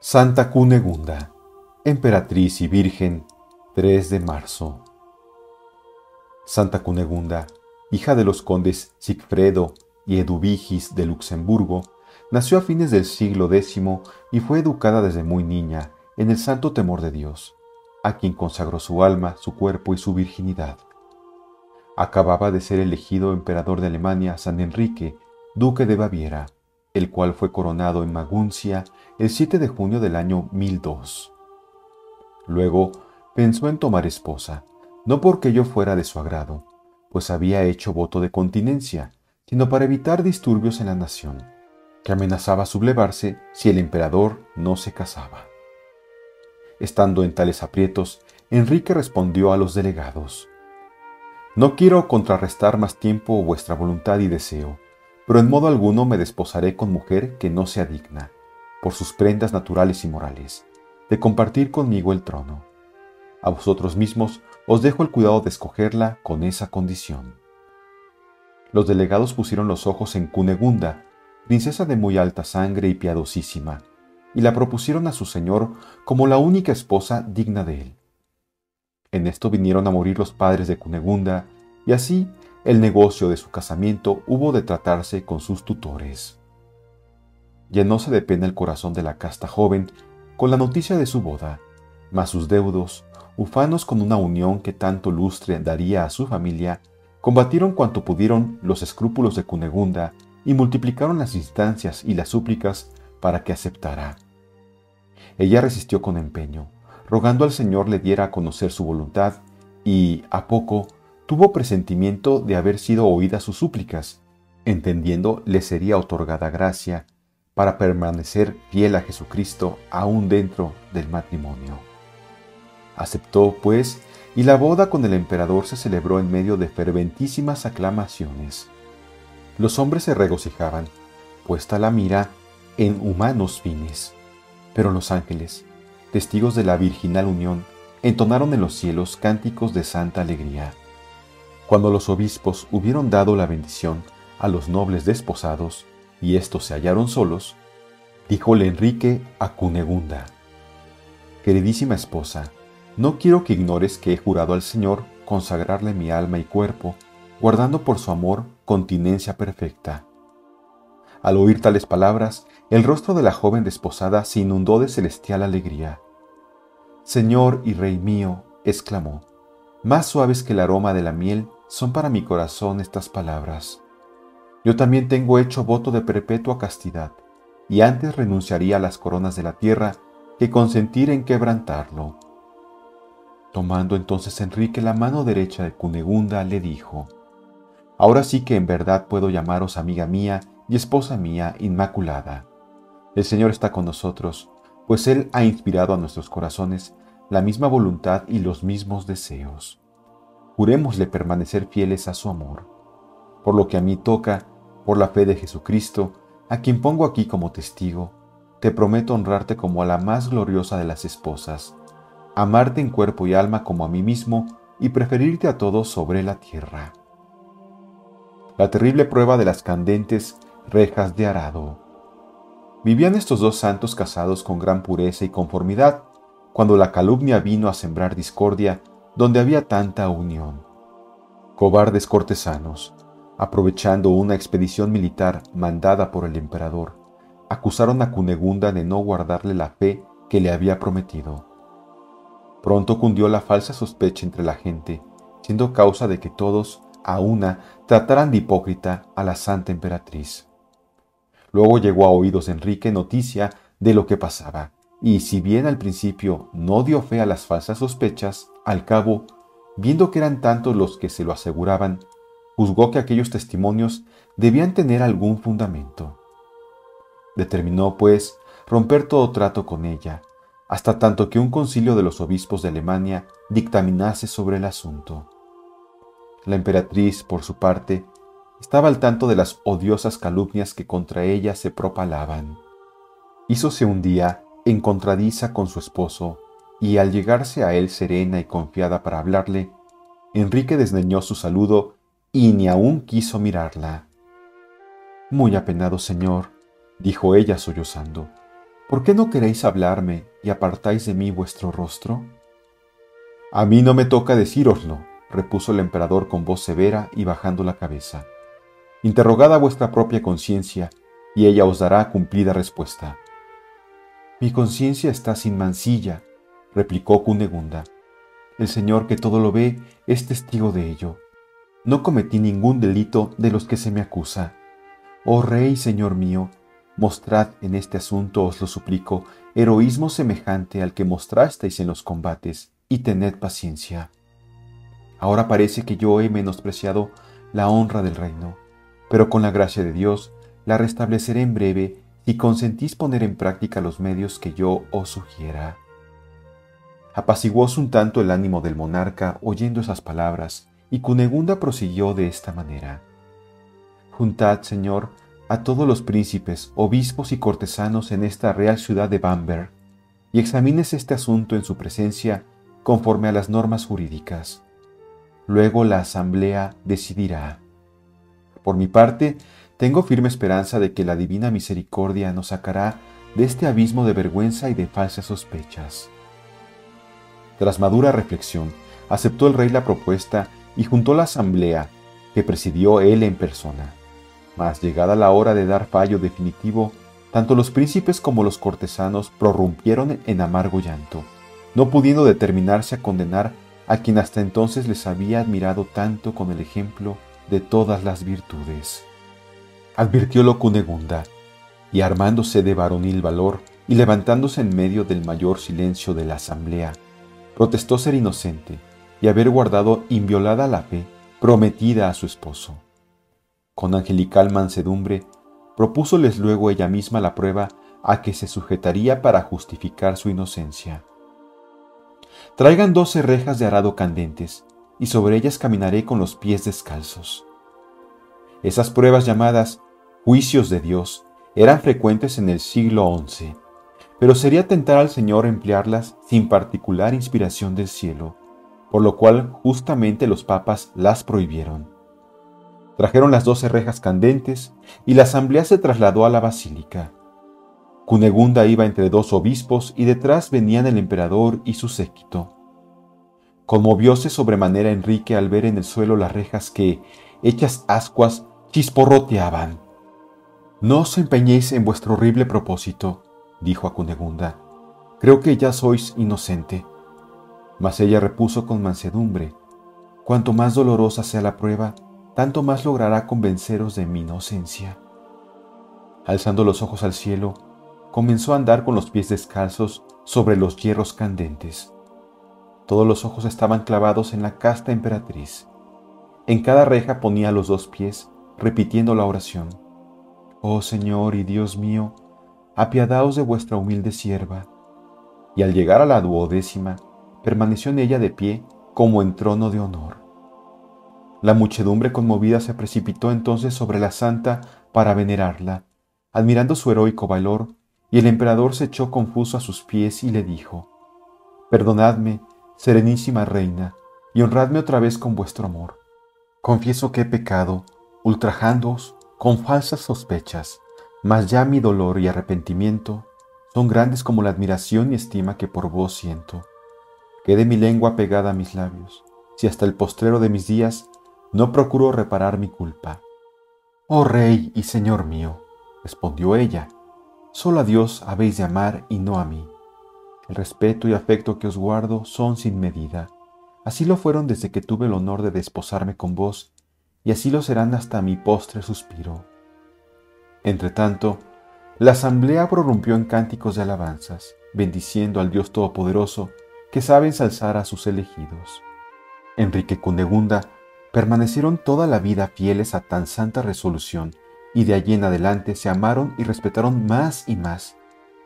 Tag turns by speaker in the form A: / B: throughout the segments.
A: Santa Cunegunda, emperatriz y virgen, 3 de marzo. Santa Cunegunda, hija de los condes Sigfredo y Eduvigis de Luxemburgo, nació a fines del siglo X y fue educada desde muy niña en el santo temor de Dios, a quien consagró su alma, su cuerpo y su virginidad. Acababa de ser elegido emperador de Alemania San Enrique, duque de Baviera, el cual fue coronado en Maguncia el 7 de junio del año 1002. Luego pensó en tomar esposa, no porque ello fuera de su agrado, pues había hecho voto de continencia, sino para evitar disturbios en la nación, que amenazaba sublevarse si el emperador no se casaba. Estando en tales aprietos, Enrique respondió a los delegados: «No quiero contrarrestar más tiempo vuestra voluntad y deseo, pero en modo alguno me desposaré con mujer que no sea digna, por sus prendas naturales y morales, de compartir conmigo el trono. A vosotros mismos os dejo el cuidado de escogerla con esa condición». Los delegados pusieron los ojos en Cunegunda, princesa de muy alta sangre y piadosísima, y la propusieron a su señor como la única esposa digna de él. En esto vinieron a morir los padres de Cunegunda, y así el negocio de su casamiento hubo de tratarse con sus tutores. Llenóse de pena el corazón de la casta joven con la noticia de su boda, mas sus deudos, ufanos con una unión que tanto lustre daría a su familia, combatieron cuanto pudieron los escrúpulos de Cunegunda y multiplicaron las instancias y las súplicas para que aceptara. Ella resistió con empeño, rogando al Señor le diera a conocer su voluntad, y, a poco, tuvo presentimiento de haber sido oídas sus súplicas, entendiendo le sería otorgada gracia para permanecer fiel a Jesucristo aún dentro del matrimonio. Aceptó, pues, y la boda con el emperador se celebró en medio de ferventísimas aclamaciones. Los hombres se regocijaban, puesta la mira en humanos fines, pero los ángeles, testigos de la virginal unión, entonaron en los cielos cánticos de santa alegría. Cuando los obispos hubieron dado la bendición a los nobles desposados, y éstos se hallaron solos, díjole Enrique a Cunegunda: «Queridísima esposa, no quiero que ignores que he jurado al Señor consagrarle mi alma y cuerpo, guardando por su amor continencia perfecta». Al oír tales palabras, el rostro de la joven desposada se inundó de celestial alegría. «Señor y Rey mío», exclamó, «más suaves que el aroma de la miel son para mi corazón estas palabras. Yo también tengo hecho voto de perpetua castidad, y antes renunciaría a las coronas de la tierra que consentir en quebrantarlo». Tomando entonces Enrique la mano derecha de Cunegunda, le dijo: «Ahora sí que en verdad puedo llamaros amiga mía y esposa mía inmaculada. El Señor está con nosotros, pues Él ha inspirado a nuestros corazones la misma voluntad y los mismos deseos. Jurémosle permanecer fieles a su amor. Por lo que a mí toca, por la fe de Jesucristo, a quien pongo aquí como testigo, te prometo honrarte como a la más gloriosa de las esposas, amarte en cuerpo y alma como a mí mismo y preferirte a todos sobre la tierra». La terrible prueba de las candentes rejas de arado. Vivían estos dos santos casados con gran pureza y conformidad, cuando la calumnia vino a sembrar discordia donde había tanta unión. Cobardes cortesanos, aprovechando una expedición militar mandada por el emperador, acusaron a Cunegunda de no guardarle la fe que le había prometido. Pronto cundió la falsa sospecha entre la gente, siendo causa de que todos, a una, trataran de hipócrita a la santa emperatriz. Luego llegó a oídos de Enrique noticia de lo que pasaba, y si bien al principio no dio fe a las falsas sospechas, al cabo, viendo que eran tantos los que se lo aseguraban, juzgó que aquellos testimonios debían tener algún fundamento. Determinó, pues, romper todo trato con ella, hasta tanto que un concilio de los obispos de Alemania dictaminase sobre el asunto. La emperatriz, por su parte, estaba al tanto de las odiosas calumnias que contra ella se propalaban. Hízose un día encontradiza con su esposo, y al llegarse a él serena y confiada para hablarle, Enrique desdeñó su saludo y ni aun quiso mirarla. «Muy apenado, señor», dijo ella sollozando, ¿Por qué no queréis hablarme y apartáis de mí vuestro rostro? A mí no me toca decíroslo, repuso el emperador con voz severa y bajando la cabeza. Interrogad a vuestra propia conciencia, y ella os dará cumplida respuesta. Mi conciencia está sin mancilla, replicó Cunegunda. El Señor que todo lo ve es testigo de ello. No cometí ningún delito de los que se me acusa. Oh Rey, Señor mío, mostrad en este asunto, os lo suplico, heroísmo semejante al que mostrasteis en los combates, y tened paciencia. Ahora parece que yo he menospreciado la honra del reino, pero con la gracia de Dios la restableceré en breve si consentís poner en práctica los medios que yo os sugiera. Apaciguóse un tanto el ánimo del monarca oyendo esas palabras, y Cunegunda prosiguió de esta manera. Juntad, Señor, a todos los príncipes, obispos y cortesanos en esta real ciudad de Bamberg, y examines este asunto en su presencia conforme a las normas jurídicas. Luego la asamblea decidirá. Por mi parte, tengo firme esperanza de que la divina misericordia nos sacará de este abismo de vergüenza y de falsas sospechas. Tras madura reflexión, aceptó el rey la propuesta y juntó la asamblea, que presidió él en persona. Mas llegada la hora de dar fallo definitivo, tanto los príncipes como los cortesanos prorrumpieron en amargo llanto, no pudiendo determinarse a condenar a quien hasta entonces les había admirado tanto con el ejemplo de todas las virtudes. Advirtiólo Cunegunda, y armándose de varonil valor y levantándose en medio del mayor silencio de la asamblea, protestó ser inocente y haber guardado inviolada la fe prometida a su esposo. Con angelical mansedumbre, propúsoles luego ella misma la prueba a que se sujetaría para justificar su inocencia. Traigan 12 rejas de arado candentes, y sobre ellas caminaré con los pies descalzos. Esas pruebas llamadas juicios de Dios eran frecuentes en el siglo XI, pero sería tentar al Señor emplearlas sin particular inspiración del cielo, por lo cual justamente los papas las prohibieron. Trajeron las 12 rejas candentes y la asamblea se trasladó a la basílica. Cunegunda iba entre 2 obispos y detrás venían el emperador y su séquito. Conmovióse sobremanera Enrique al ver en el suelo las rejas que, hechas ascuas, chisporroteaban. No os empeñéis en vuestro horrible propósito, dijo a Cunegunda. Creo que ya sois inocente. Mas ella repuso con mansedumbre. Cuanto más dolorosa sea la prueba, tanto más logrará convenceros de mi inocencia. Alzando los ojos al cielo, comenzó a andar con los pies descalzos sobre los hierros candentes. Todos los ojos estaban clavados en la casta emperatriz. En cada reja ponía los 2 pies, repitiendo la oración. Oh Señor y Dios mío, apiadaos de vuestra humilde sierva. Y al llegar a la 12ª, permaneció en ella de pie como en trono de honor. La muchedumbre conmovida se precipitó entonces sobre la santa para venerarla, admirando su heroico valor, y el emperador se echó confuso a sus pies y le dijo: Perdonadme, serenísima reina, y honradme otra vez con vuestro amor. Confieso que he pecado, ultrajándoos con falsas sospechas, mas ya mi dolor y arrepentimiento son grandes como la admiración y estima que por vos siento. Quede mi lengua pegada a mis labios, si hasta el postrero de mis días no procuro reparar mi culpa. Oh Rey y Señor mío, respondió ella, solo a Dios habéis de amar y no a mí. El respeto y afecto que os guardo son sin medida. Así lo fueron desde que tuve el honor de desposarme con vos, y así lo serán hasta mi postre suspiro. Entretanto, la asamblea prorrumpió en cánticos de alabanzas, bendiciendo al Dios Todopoderoso, que sabe ensalzar a sus elegidos. Enrique y Cunegunda permanecieron toda la vida fieles a tan santa resolución, y de allí en adelante se amaron y respetaron más y más,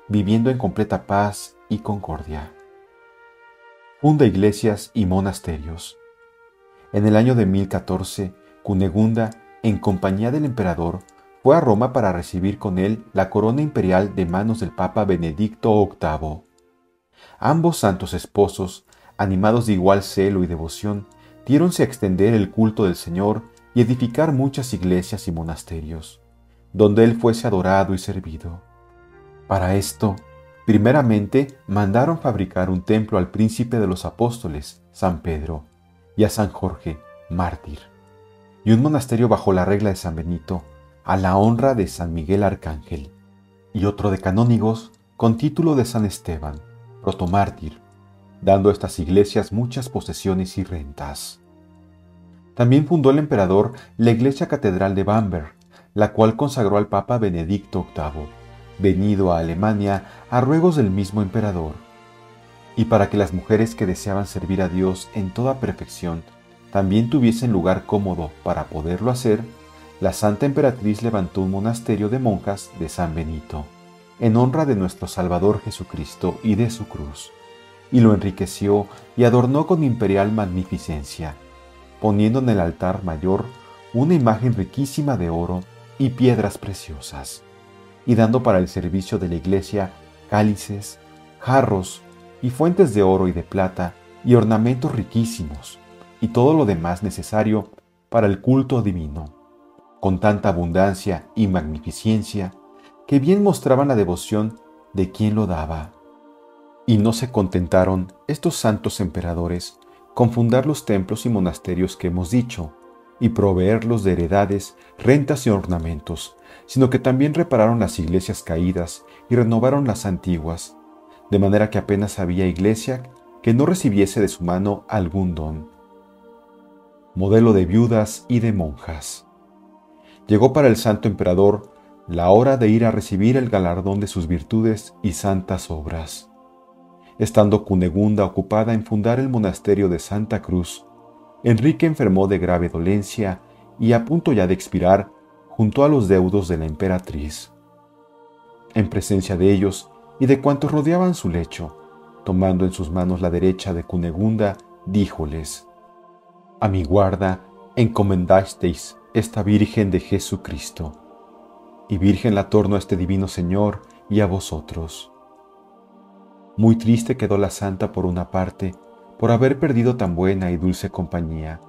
A: viviendo en completa paz y concordia. Funda iglesias y monasterios. En el año de 1014, Cunegunda, en compañía del emperador, fue a Roma para recibir con él la corona imperial de manos del Papa Benedicto VIII. Ambos santos esposos, animados de igual celo y devoción, diéronse a extender el culto del Señor y edificar muchas iglesias y monasterios, donde Él fuese adorado y servido. Para esto, Primeramente mandaron fabricar un templo al príncipe de los apóstoles, San Pedro, y a San Jorge, mártir, y un monasterio bajo la regla de San Benito, a la honra de San Miguel Arcángel, y otro de canónigos con título de San Esteban, protomártir, dando a estas iglesias muchas posesiones y rentas. También fundó el emperador la iglesia catedral de Bamberg, la cual consagró al Papa Benedicto VIII, venido a Alemania a ruegos del mismo emperador. Y para que las mujeres que deseaban servir a Dios en toda perfección también tuviesen lugar cómodo para poderlo hacer, la Santa Emperatriz levantó un monasterio de monjas de San Benito, en honra de nuestro Salvador Jesucristo y de su cruz, y lo enriqueció y adornó con imperial magnificencia, poniendo en el altar mayor una imagen riquísima de oro y piedras preciosas, y dando para el servicio de la iglesia cálices, jarros y fuentes de oro y de plata y ornamentos riquísimos, y todo lo demás necesario para el culto divino, con tanta abundancia y magnificencia que bien mostraban la devoción de quien lo daba. Y no se contentaron estos santos emperadores con fundar los templos y monasterios que hemos dicho, y proveerlos de heredades, rentas y ornamentos, sino que también repararon las iglesias caídas y renovaron las antiguas, de manera que apenas había iglesia que no recibiese de su mano algún don. Modelo de viudas y de monjas. Llegó para el santo emperador la hora de ir a recibir el galardón de sus virtudes y santas obras. Estando Cunegunda ocupada en fundar el monasterio de Santa Cruz, Enrique enfermó de grave dolencia y a punto ya de expirar junto a los deudos de la emperatriz. En presencia de ellos y de cuantos rodeaban su lecho, tomando en sus manos la derecha de Cunegunda, díjoles: «A mi guarda encomendasteis esta Virgen de Jesucristo, y Virgen la torno a este divino Señor y a vosotros». Muy triste quedó la santa por una parte, por haber perdido tan buena y dulce compañía,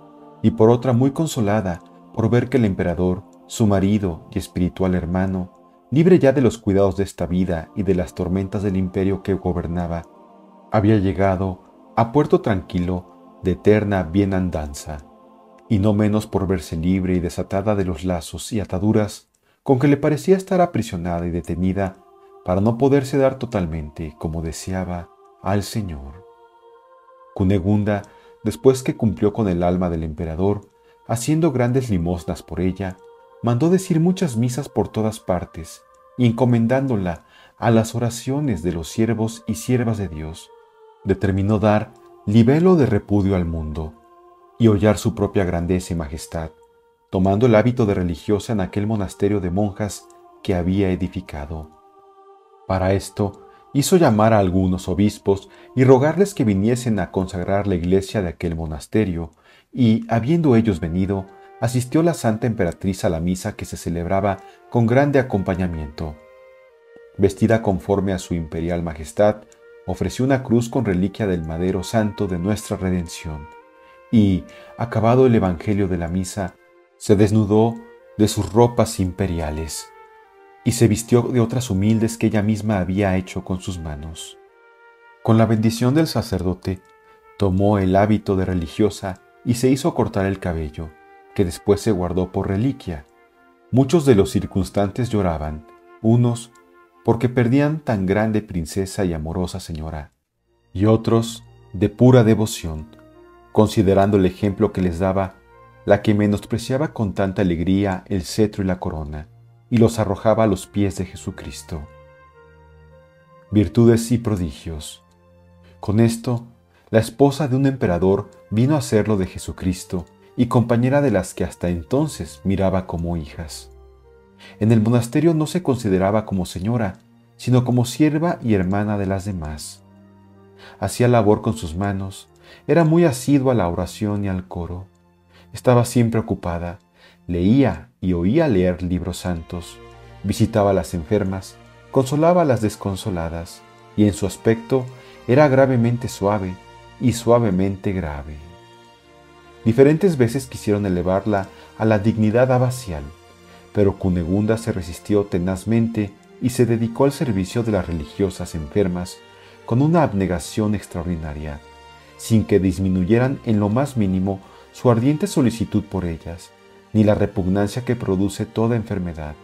A: y por otra muy consolada por ver que el emperador, su marido y espiritual hermano, libre ya de los cuidados de esta vida y de las tormentas del imperio que gobernaba, había llegado a puerto tranquilo de eterna bienandanza, y no menos por verse libre y desatada de los lazos y ataduras con que le parecía estar aprisionada y detenida para no poderse dar totalmente, como deseaba, al Señor. Cunegunda, después que cumplió con el alma del emperador, haciendo grandes limosnas por ella, mandó decir muchas misas por todas partes, y encomendándola a las oraciones de los siervos y siervas de Dios, determinó dar libelo de repudio al mundo, y hollar su propia grandeza y majestad, tomando el hábito de religiosa en aquel monasterio de monjas que había edificado. Para esto hizo llamar a algunos obispos y rogarles que viniesen a consagrar la iglesia de aquel monasterio, y, habiendo ellos venido, asistió la santa emperatriz a la misa que se celebraba con grande acompañamiento. Vestida conforme a su imperial majestad, ofreció una cruz con reliquia del madero santo de nuestra redención, y, acabado el evangelio de la misa, se desnudó de sus ropas imperiales, y se vistió de otras humildes que ella misma había hecho con sus manos. Con la bendición del sacerdote, tomó el hábito de religiosa y se hizo cortar el cabello, que después se guardó por reliquia. Muchos de los circunstantes lloraban, unos porque perdían tan grande princesa y amorosa señora, y otros de pura devoción, considerando el ejemplo que les daba la que menospreciaba con tanta alegría el cetro y la corona, y los arrojaba a los pies de Jesucristo. Virtudes y prodigios. Con esto, la esposa de un emperador vino a ser lo de Jesucristo y compañera de las que hasta entonces miraba como hijas. En el monasterio no se consideraba como señora, sino como sierva y hermana de las demás. Hacía labor con sus manos, era muy asidua a la oración y al coro. Estaba siempre ocupada, leía y oía leer libros santos, visitaba a las enfermas, consolaba a las desconsoladas, y en su aspecto era gravemente suave y suavemente grave. Diferentes veces quisieron elevarla a la dignidad abacial, pero Cunegunda se resistió tenazmente y se dedicó al servicio de las religiosas enfermas con una abnegación extraordinaria, sin que disminuyeran en lo más mínimo su ardiente solicitud por ellas, ni la repugnancia que produce toda enfermedad,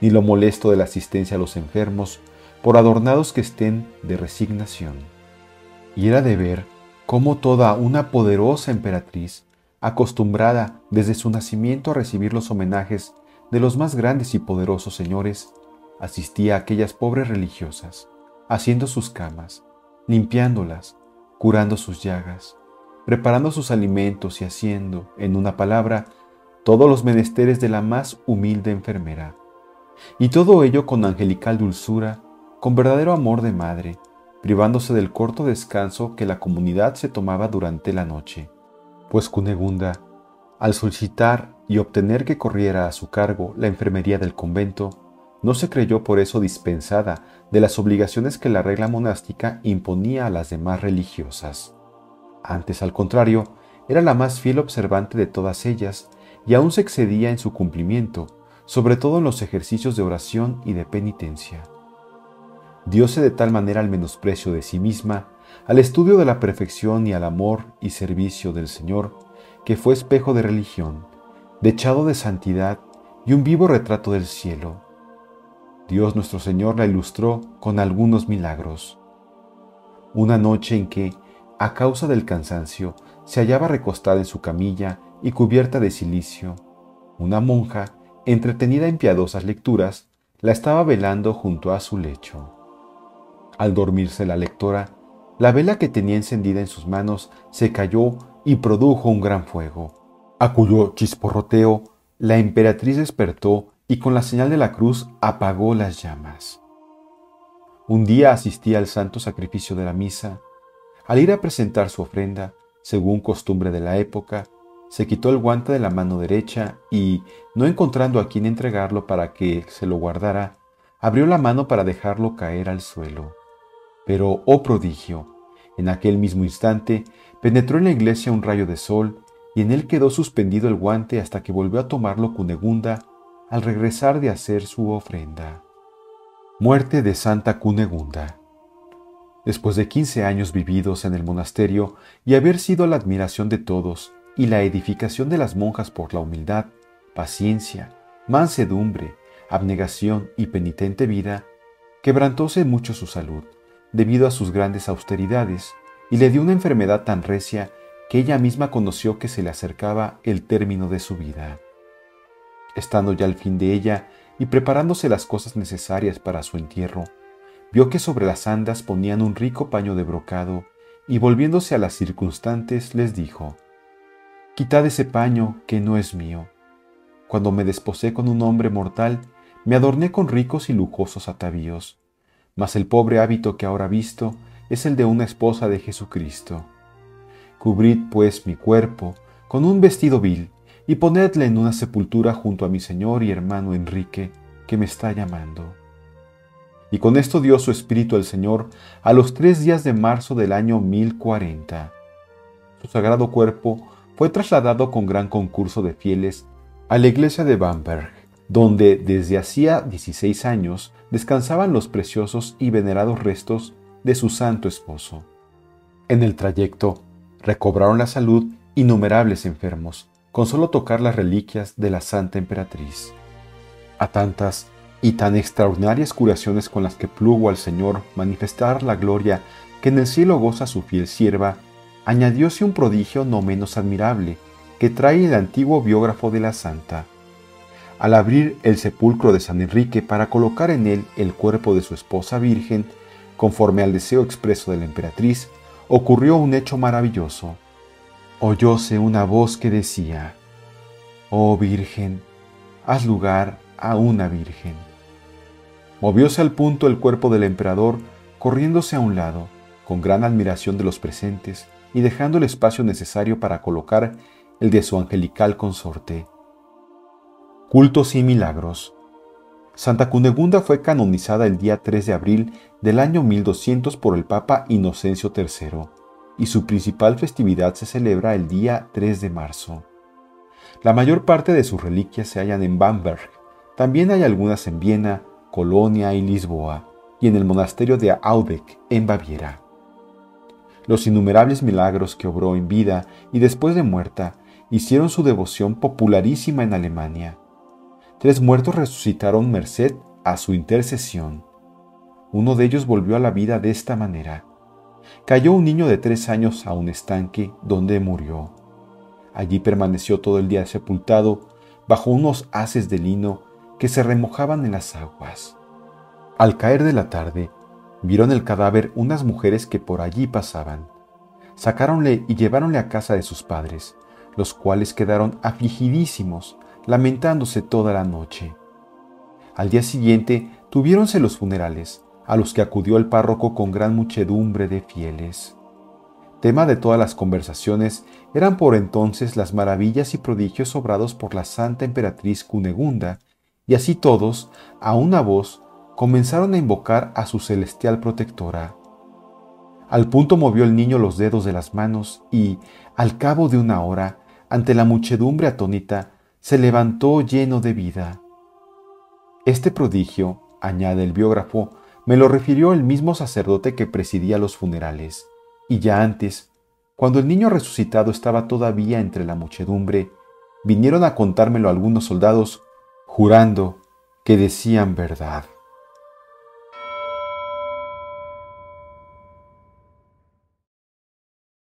A: ni lo molesto de la asistencia a los enfermos, por adornados que estén de resignación. Y era de ver cómo toda una poderosa emperatriz, acostumbrada desde su nacimiento a recibir los homenajes de los más grandes y poderosos señores, asistía a aquellas pobres religiosas, haciendo sus camas, limpiándolas, curando sus llagas, preparando sus alimentos y haciendo, en una palabra, todos los menesteres de la más humilde enfermera. Y todo ello con angelical dulzura, con verdadero amor de madre, privándose del corto descanso que la comunidad se tomaba durante la noche, pues Cunegunda, al solicitar y obtener que corriera a su cargo la enfermería del convento, no se creyó por eso dispensada de las obligaciones que la regla monástica imponía a las demás religiosas. Antes, al contrario, era la más fiel observante de todas ellas y aún se excedía en su cumplimiento, sobre todo en los ejercicios de oración y de penitencia. Dióse de tal manera al menosprecio de sí misma, al estudio de la perfección y al amor y servicio del Señor, que fue espejo de religión, dechado de santidad y un vivo retrato del cielo. Dios nuestro Señor la ilustró con algunos milagros. Una noche en que, a causa del cansancio, se hallaba recostada en su camilla y cubierta de cilicio, una monja, entretenida en piadosas lecturas, la estaba velando junto a su lecho. Al dormirse la lectora, la vela que tenía encendida en sus manos se cayó y produjo un gran fuego, a cuyo chisporroteo la emperatriz despertó y con la señal de la cruz apagó las llamas. Un día asistía al santo sacrificio de la misa. Al ir a presentar su ofrenda, según costumbre de la época, se quitó el guante de la mano derecha y, no encontrando a quien entregarlo para que se lo guardara, abrió la mano para dejarlo caer al suelo. Pero, oh prodigio, en aquel mismo instante penetró en la iglesia un rayo de sol y en él quedó suspendido el guante hasta que volvió a tomarlo Cunegunda al regresar de hacer su ofrenda. Muerte de Santa Cunegunda. Después de 15 años vividos en el monasterio y haber sido la admiración de todos y la edificación de las monjas por la humildad, paciencia, mansedumbre, abnegación y penitente vida, quebrantóse mucho su salud, debido a sus grandes austeridades, y le dio una enfermedad tan recia que ella misma conoció que se le acercaba el término de su vida. Estando ya al fin de ella y preparándose las cosas necesarias para su entierro, vio que sobre las andas ponían un rico paño de brocado, y volviéndose a las circunstantes les dijo: «Quitad ese paño que no es mío. Cuando me desposé con un hombre mortal, me adorné con ricos y lujosos atavíos, mas el pobre hábito que ahora visto es el de una esposa de Jesucristo. Cubrid pues mi cuerpo con un vestido vil, y ponedle en una sepultura junto a mi señor y hermano Enrique, que me está llamando». Y con esto dio su espíritu al Señor a los 3 días de marzo del año 1040. Su sagrado cuerpo fue trasladado con gran concurso de fieles a la iglesia de Bamberg, donde desde hacía 16 años descansaban los preciosos y venerados restos de su santo esposo. En el trayecto recobraron la salud innumerables enfermos, con solo tocar las reliquias de la Santa Emperatriz. A tantas y tan extraordinarias curaciones con las que plugo al Señor manifestar la gloria que en el cielo goza su fiel sierva, añadióse un prodigio no menos admirable que trae el antiguo biógrafo de la santa. Al abrir el sepulcro de San Enrique para colocar en él el cuerpo de su esposa virgen, conforme al deseo expreso de la emperatriz, ocurrió un hecho maravilloso. Oyóse una voz que decía: «Oh Virgen, haz lugar a una virgen». Movióse al punto el cuerpo del emperador, corriéndose a un lado, con gran admiración de los presentes, y dejando el espacio necesario para colocar el de su angelical consorte. Cultos y milagros. Santa Cunegunda fue canonizada el día 3 de abril del año 1200 por el Papa Inocencio III, y su principal festividad se celebra el día 3 de marzo. La mayor parte de sus reliquias se hallan en Bamberg. También hay algunas en Viena, Colonia y Lisboa, y en el monasterio de Aubeck, en Baviera. Los innumerables milagros que obró en vida y después de muerta hicieron su devoción popularísima en Alemania. 3 muertos resucitaron merced a su intercesión. Uno de ellos volvió a la vida de esta manera. Cayó un niño de 3 años a un estanque donde murió. Allí permaneció todo el día sepultado bajo unos haces de lino que se remojaban en las aguas. Al caer de la tarde, vieron el cadáver unas mujeres que por allí pasaban. Sacáronle y lleváronle a casa de sus padres, los cuales quedaron afligidísimos, lamentándose toda la noche. Al día siguiente tuviéronse los funerales, a los que acudió el párroco con gran muchedumbre de fieles. Tema de todas las conversaciones eran por entonces las maravillas y prodigios obrados por la santa emperatriz Cunegunda, y así todos, a una voz, comenzaron a invocar a su celestial protectora. Al punto movió el niño los dedos de las manos y, al cabo de una hora, ante la muchedumbre atónita, se levantó lleno de vida. Este prodigio, añade el biógrafo, me lo refirió el mismo sacerdote que presidía los funerales, y ya antes, cuando el niño resucitado estaba todavía entre la muchedumbre, vinieron a contármelo algunos soldados, jurando que decían verdad.